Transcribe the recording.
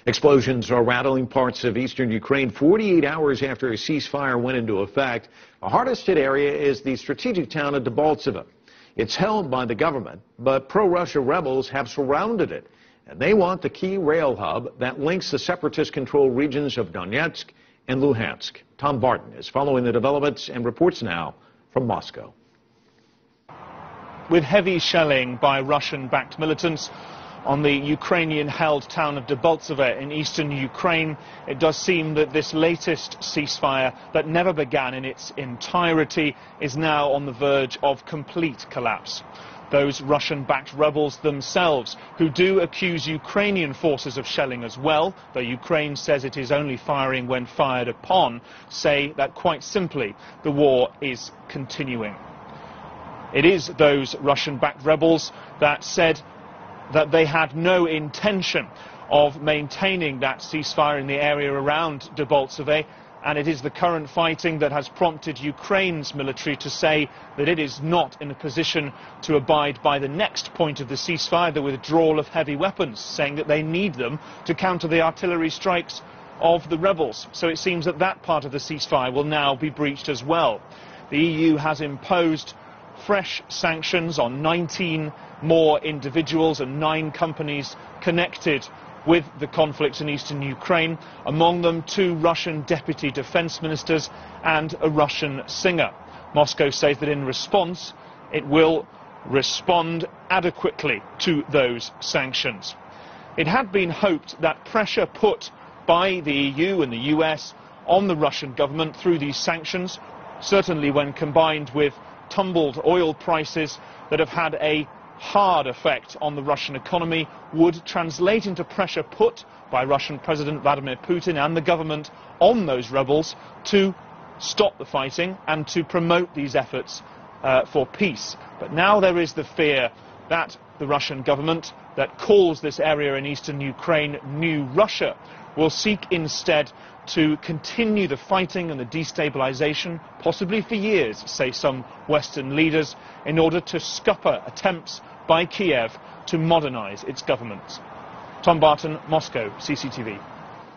Explosions are rattling parts of eastern Ukraine 48 hours after a ceasefire went into effect. The hardest hit area is the strategic town of Debaltseve. It's held by the government, but pro-Russia rebels have surrounded it, and they want the key rail hub that links the separatist-controlled regions of Donetsk and Luhansk. Tom Barton is following the developments and reports now from Moscow. With heavy shelling by Russian-backed militants on the Ukrainian-held town of Debaltseve in eastern Ukraine, it does seem that this latest ceasefire that never began in its entirety is now on the verge of complete collapse. Those Russian-backed rebels themselves, who do accuse Ukrainian forces of shelling as well, though Ukraine says it is only firing when fired upon, say that quite simply the war is continuing. It is those Russian-backed rebels that said that they had no intention of maintaining that ceasefire in the area around Debaltseve, and it is the current fighting that has prompted Ukraine's military to say that it is not in a position to abide by the next point of the ceasefire, the withdrawal of heavy weapons, saying that they need them to counter the artillery strikes of the rebels. So it seems that that part of the ceasefire will now be breached as well. The EU has imposed fresh sanctions on 19 more individuals and 9 companies connected with the conflict in eastern Ukraine, among them 2 Russian deputy defense ministers and a Russian singer. Moscow says that in response it will respond adequately to those sanctions. It had been hoped that pressure put by the EU and the US on the Russian government through these sanctions, certainly when combined with tumbled oil prices that have had a hard effect on the Russian economy, would translate into pressure put by Russian President Vladimir Putin and the government on those rebels to stop the fighting and to promote these efforts for peace. But now there is the fear that the Russian government that calls this area in eastern Ukraine New Russia will seek instead to continue the fighting and the destabilization, possibly for years, say some Western leaders, in order to scupper attempts by Kiev to modernize its government. Tom Barton, Moscow, CCTV.